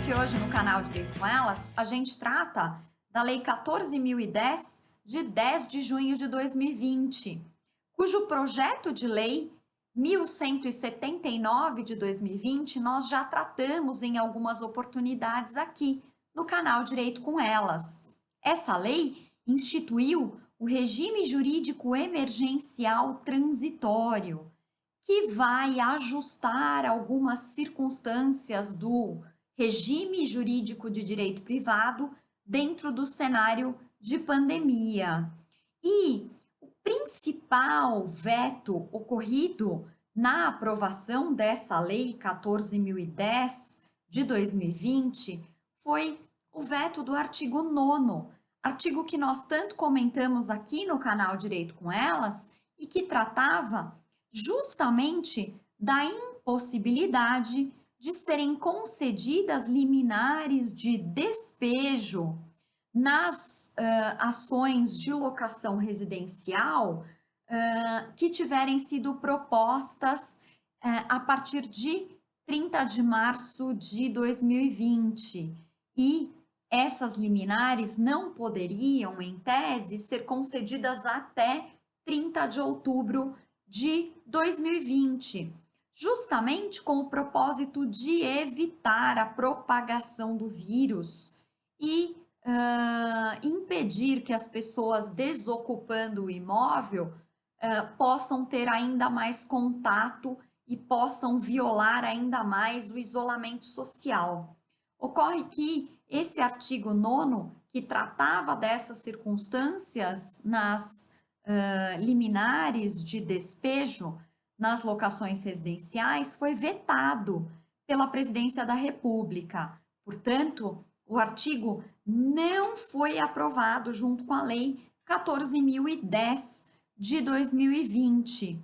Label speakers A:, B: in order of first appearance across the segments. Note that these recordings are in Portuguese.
A: que hoje no canal Direito com Elas, a gente trata da Lei 14.010, de 10 de junho de 2020, cujo projeto de lei 1179 de 2020 nós já tratamos em algumas oportunidades aqui no canal Direito com Elas. Essa lei instituiu o regime jurídico emergencial transitório, que vai ajustar algumas circunstâncias do regime jurídico de direito privado dentro do cenário de pandemia. E o principal veto ocorrido na aprovação dessa lei 14.010 de 2020 foi o veto do artigo 9º, artigo que nós tanto comentamos aqui no canal Direito com Elas e que tratava justamente da impossibilidade de serem concedidas liminares de despejo nas ações de locação residencial que tiverem sido propostas a partir de 30 de março de 2020. E essas liminares não poderiam, em tese, ser concedidas até 30 de outubro de 2020, justamente com o propósito de evitar a propagação do vírus e impedir que as pessoas desocupando o imóvel possam ter ainda mais contato e possam violar ainda mais o isolamento social. Ocorre que esse artigo 9º, que tratava dessas circunstâncias nas liminares de despejo nas locações residenciais, foi vetado pela Presidência da República. Portanto, o artigo não foi aprovado junto com a Lei 14.010 de 2020.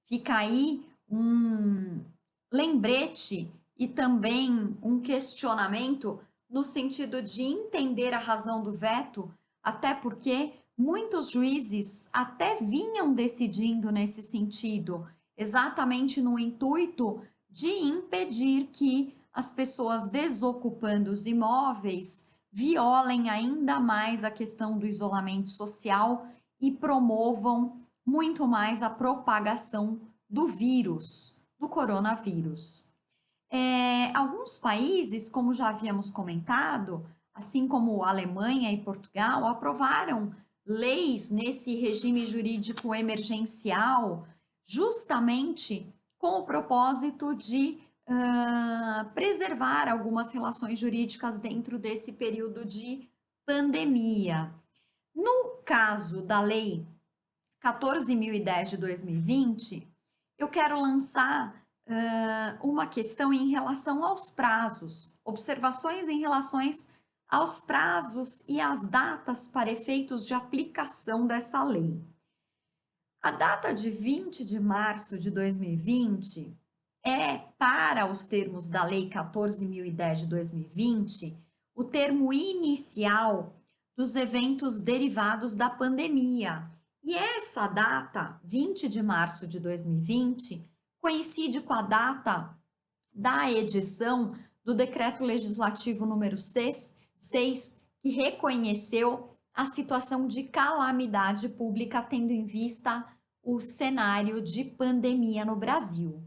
A: Fica aí um lembrete e também um questionamento no sentido de entender a razão do veto, até porque muitos juízes até vinham decidindo nesse sentido, exatamente no intuito de impedir que as pessoas desocupando os imóveis violem ainda mais a questão do isolamento social e promovam muito mais a propagação do vírus, do coronavírus. Alguns países, como já havíamos comentado, assim como Alemanha e Portugal, aprovaram leis nesse regime jurídico emergencial, justamente com o propósito de preservar algumas relações jurídicas dentro desse período de pandemia. No caso da Lei 14.010 de 2020, eu quero lançar uma questão em relação aos prazos, observações em relação aos prazos e às datas para efeitos de aplicação dessa lei. A data de 20 de março de 2020 é, para os termos da Lei 14.010 de 2020, o termo inicial dos eventos derivados da pandemia. E essa data, 20 de março de 2020, coincide com a data da edição do Decreto Legislativo número 6, que reconheceu a situação de calamidade pública, tendo em vista o cenário de pandemia no Brasil.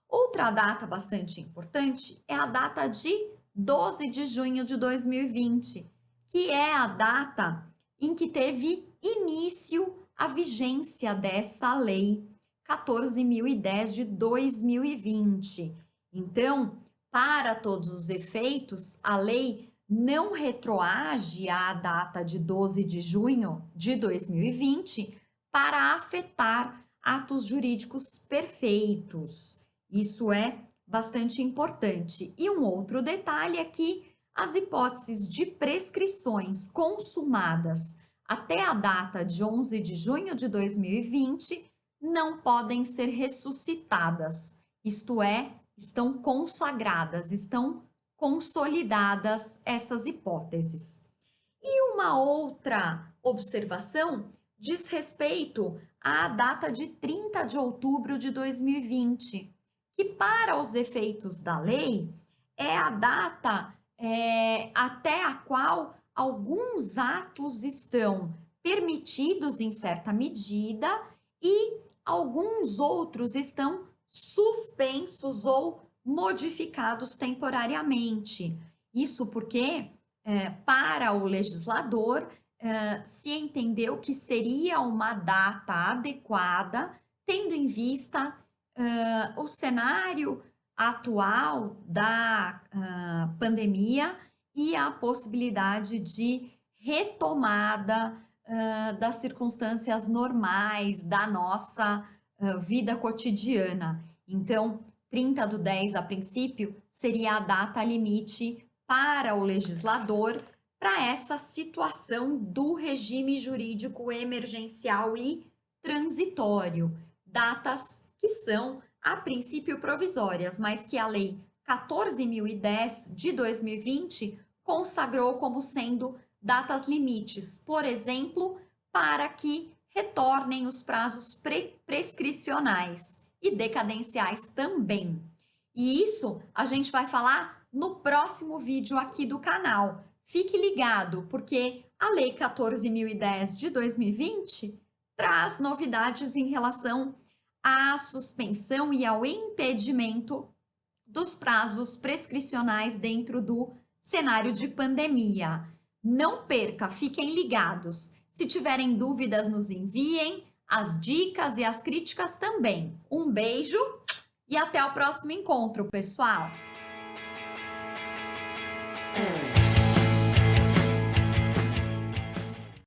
A: Outra data bastante importante é a data de 12 de junho de 2020, que é a data em que teve início a vigência dessa lei 14.010 de 2020. Então, para todos os efeitos, a lei não retroage à data de 12 de junho de 2020 para afetar atos jurídicos perfeitos. Isso é bastante importante. E um outro detalhe é que as hipóteses de prescrições consumadas até a data de 11 de junho de 2020 não podem ser ressuscitadas, isto é, estão consagradas, estão consolidadas essas hipóteses. E uma outra observação diz respeito à data de 30 de outubro de 2020, que para os efeitos da lei é a data até a qual alguns atos estão permitidos em certa medida e alguns outros estão suspensos ou modificados temporariamente. Isso porque, para o legislador, se entendeu que seria uma data adequada, tendo em vista o cenário atual da pandemia e a possibilidade de retomada das circunstâncias normais da nossa vida cotidiana. Então, 30/10, a princípio, seria a data limite para o legislador para essa situação do regime jurídico emergencial e transitório. Datas que são, a princípio, provisórias, mas que a Lei 14.010 de 2020 consagrou como sendo datas limites, por exemplo, para que retornem os prazos prescricionais e decadenciais também. E isso a gente vai falar no próximo vídeo aqui do canal. Fique ligado, porque a Lei 14.010 de 2020 traz novidades em relação à suspensão e ao impedimento dos prazos prescricionais dentro do cenário de pandemia. Não perca, fiquem ligados. Se tiverem dúvidas, nos enviem as dicas e as críticas também. Um beijo e até o próximo encontro, pessoal!